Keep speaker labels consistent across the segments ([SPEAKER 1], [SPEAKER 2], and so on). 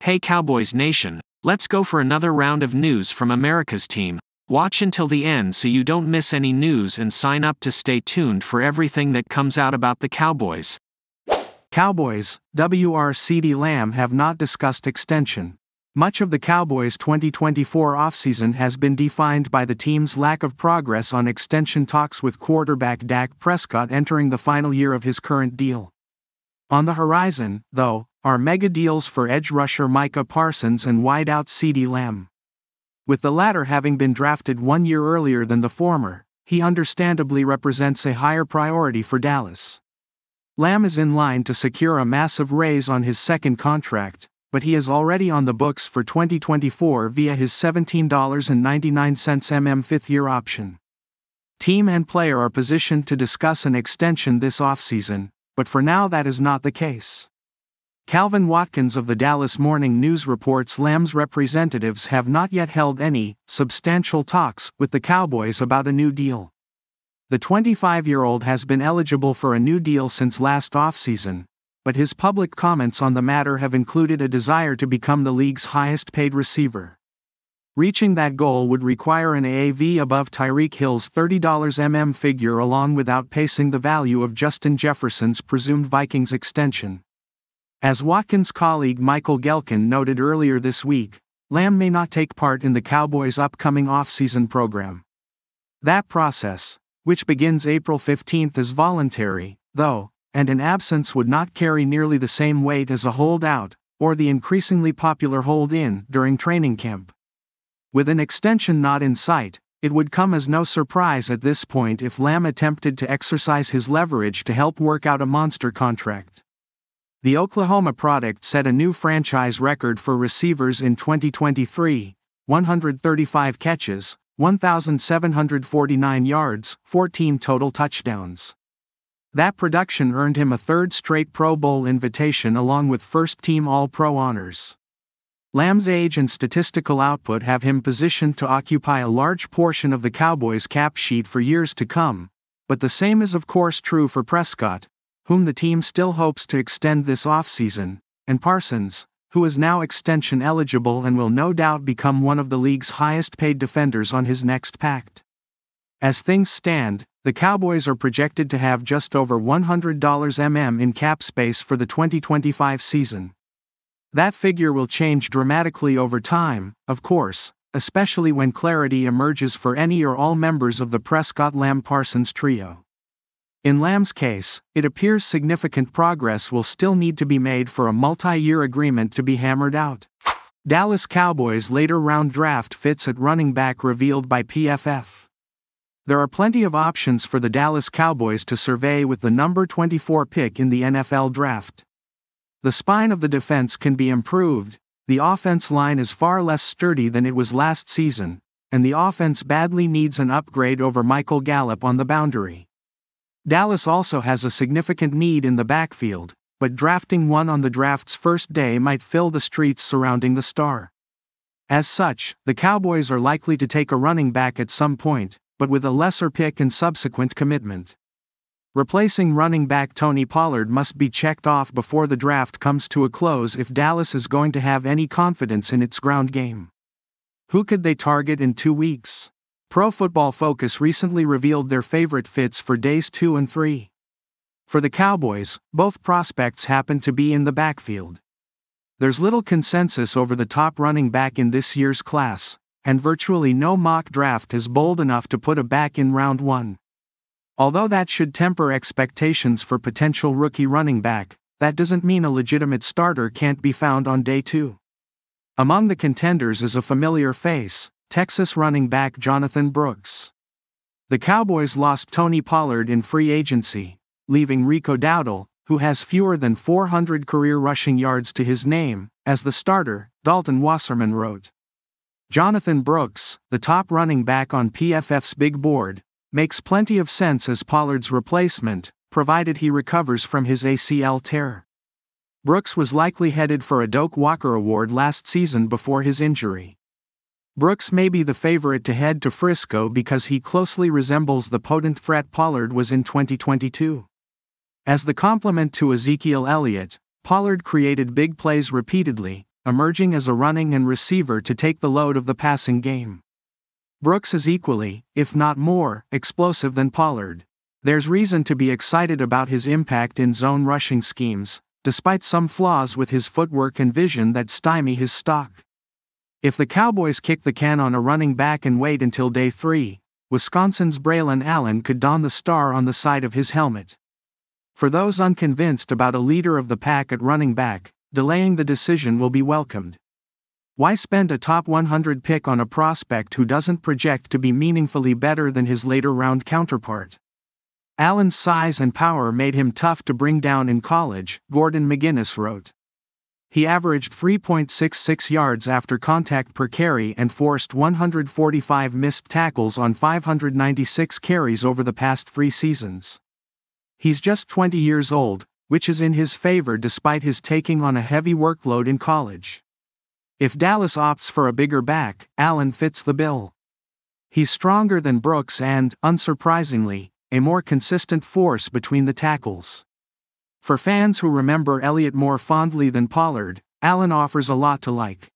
[SPEAKER 1] Hey Cowboys Nation, let's go for another round of news from America's team. Watch until the end so you don't miss any news and sign up to stay tuned for everything that comes out about the Cowboys.
[SPEAKER 2] Cowboys WR CeeDee Lamb have not discussed extension. Much of the Cowboys' 2024 offseason has been defined by the team's lack of progress on extension talks with quarterback Dak Prescott entering the final year of his current deal. On the horizon, though, are mega deals for edge rusher Micah Parsons and wideout CeeDee Lamb. With the latter having been drafted 1 year earlier than the former, he understandably represents a higher priority for Dallas. Lamb is in line to secure a massive raise on his second contract, but he is already on the books for 2024 via his $17.99 fifth-year option. Team and player are positioned to discuss an extension this offseason, but for now that is not the case. Calvin Watkins of the Dallas Morning News reports Lamb's representatives have not yet held any substantial talks with the Cowboys about a new deal. The 25-year-old has been eligible for a new deal since last offseason, but his public comments on the matter have included a desire to become the league's highest-paid receiver. Reaching that goal would require an AAV above Tyreek Hill's $30 figure along with outpacing the value of Justin Jefferson's presumed Vikings extension. As Watkins' colleague Michael Gelkin noted earlier this week, Lamb may not take part in the Cowboys' upcoming offseason program. That process, which begins April 15, is voluntary, though, and an absence would not carry nearly the same weight as a holdout, or the increasingly popular hold-in during training camp. With an extension not in sight, it would come as no surprise at this point if Lamb attempted to exercise his leverage to help work out a monster contract. The Oklahoma product set a new franchise record for receivers in 2023, 135 catches, 1,749 yards, 14 total touchdowns. That production earned him a third straight Pro Bowl invitation along with first-team All-Pro honors. Lamb's age and statistical output have him positioned to occupy a large portion of the Cowboys' cap sheet for years to come, but the same is of course true for Prescott, whom the team still hopes to extend this offseason, and Parsons, who is now extension eligible and will no doubt become one of the league's highest-paid defenders on his next pact. As things stand, the Cowboys are projected to have just over $100 in cap space for the 2025 season. That figure will change dramatically over time, of course, especially when clarity emerges for any or all members of the Prescott-Lamb-Parsons trio. In Lamb's case, it appears significant progress will still need to be made for a multi-year agreement to be hammered out. Dallas Cowboys later-round draft fits at running back revealed by PFF. There are plenty of options for the Dallas Cowboys to survey with the number 24 pick in the NFL draft. The spine of the defense can be improved, the offense line is far less sturdy than it was last season, and the offense badly needs an upgrade over Michael Gallup on the boundary. Dallas also has a significant need in the backfield, but drafting one on the draft's first day might fill the streets surrounding the star. As such, the Cowboys are likely to take a running back at some point, but with a lesser pick and subsequent commitment. Replacing running back Tony Pollard must be checked off before the draft comes to a close if Dallas is going to have any confidence in its ground game. Who could they target in 2 weeks? Pro Football Focus recently revealed their favorite fits for days 2 and 3. For the Cowboys, both prospects happen to be in the backfield. There's little consensus over the top running back in this year's class, and virtually no mock draft is bold enough to put a back in round 1. Although that should temper expectations for potential rookie running back, that doesn't mean a legitimate starter can't be found on day 2. Among the contenders is a familiar face, Texas running back Jonathan Brooks. The Cowboys lost Tony Pollard in free agency, leaving Rico Dowdle, who has fewer than 400 career rushing yards to his name, as the starter, Dalton Wasserman wrote. Jonathan Brooks, the top running back on PFF's big board, makes plenty of sense as Pollard's replacement, provided he recovers from his ACL tear. Brooks was likely headed for a Doak Walker Award last season before his injury. Brooks may be the favorite to head to Frisco because he closely resembles the potent threat Pollard was in 2022. As the complement to Ezekiel Elliott, Pollard created big plays repeatedly, emerging as a running and receiver to take the load of the passing game. Brooks is equally, if not more, explosive than Pollard. There's reason to be excited about his impact in zone rushing schemes, despite some flaws with his footwork and vision that stymie his stock. If the Cowboys kick the can on a running back and wait until day 3, Wisconsin's Braylon Allen could don the star on the side of his helmet. For those unconvinced about a leader of the pack at running back, delaying the decision will be welcomed. Why spend a top 100 pick on a prospect who doesn't project to be meaningfully better than his later round counterpart? Allen's size and power made him tough to bring down in college, Gordon McGuinness wrote. He averaged 3.66 yards after contact per carry and forced 145 missed tackles on 596 carries over the past 3 seasons. He's just 20 years old, which is in his favor despite his taking on a heavy workload in college. If Dallas opts for a bigger back, Allen fits the bill. He's stronger than Brooks and, unsurprisingly, a more consistent force between the tackles. For fans who remember Elliott more fondly than Pollard, Allen offers a lot to like.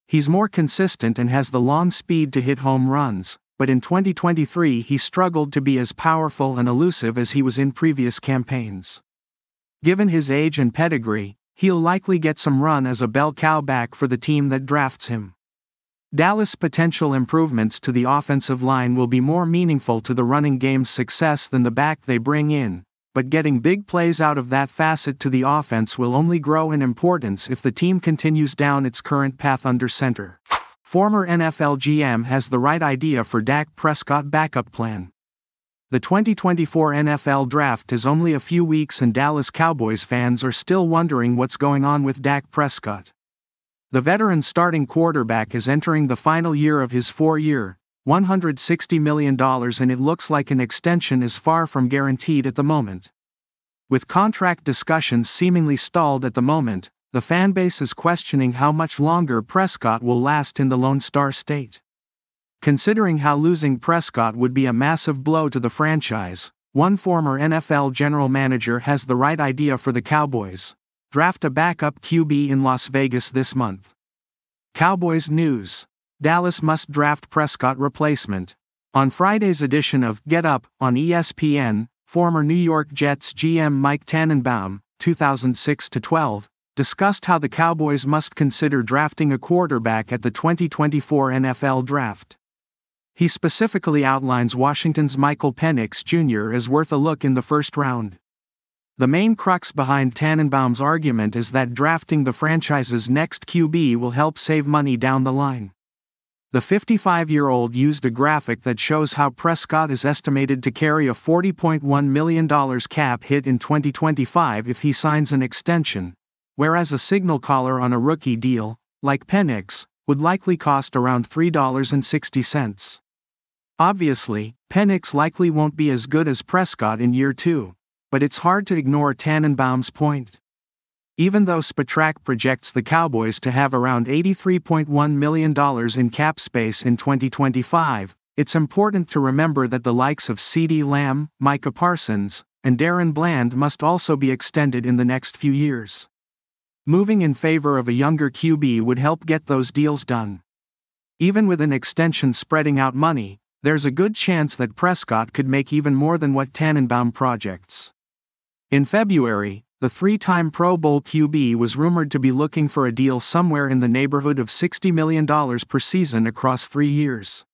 [SPEAKER 2] He's more consistent and has the long speed to hit home runs, but in 2023 he struggled to be as powerful and elusive as he was in previous campaigns. Given his age and pedigree, he'll likely get some run as a bell cow back for the team that drafts him. Dallas' potential improvements to the offensive line will be more meaningful to the running game's success than the back they bring in, but getting big plays out of that facet to the offense will only grow in importance if the team continues down its current path under center. Former NFL GM has the right idea for Dak Prescott backup plan. The 2024 NFL Draft is only a few weeks and Dallas Cowboys fans are still wondering what's going on with Dak Prescott. The veteran starting quarterback is entering the final year of his 4-year, $160 million, and it looks like an extension is far from guaranteed at the moment. With contract discussions seemingly stalled at the moment, the fanbase is questioning how much longer Prescott will last in the Lone Star State. Considering how losing Prescott would be a massive blow to the franchise, one former NFL general manager has the right idea for the Cowboys: draft a backup QB in Las Vegas this month. Cowboys news: Dallas must draft Prescott replacement. On Friday's edition of Get Up on ESPN, former New York Jets GM Mike Tannenbaum, 2006-12, discussed how the Cowboys must consider drafting a quarterback at the 2024 NFL Draft. He specifically outlines Washington's Michael Penix Jr. as worth a look in the first round. The main crux behind Tannenbaum's argument is that drafting the franchise's next QB will help save money down the line. The 55-year-old used a graphic that shows how Prescott is estimated to carry a $40.1 million cap hit in 2025 if he signs an extension, whereas a signal caller on a rookie deal, like Penix, would likely cost around $3.60. Obviously, Penix likely won't be as good as Prescott in year 2, but it's hard to ignore Tannenbaum's point. Even though Spotrac projects the Cowboys to have around $83.1 million in cap space in 2025, it's important to remember that the likes of CeeDee Lamb, Micah Parsons, and Darren Bland must also be extended in the next few years. Moving in favor of a younger QB would help get those deals done. Even with an extension spreading out money, there's a good chance that Prescott could make even more than what Tannenbaum projects. In February, the 3-time Pro Bowl QB was rumored to be looking for a deal somewhere in the neighborhood of $60 million per season across 3 years.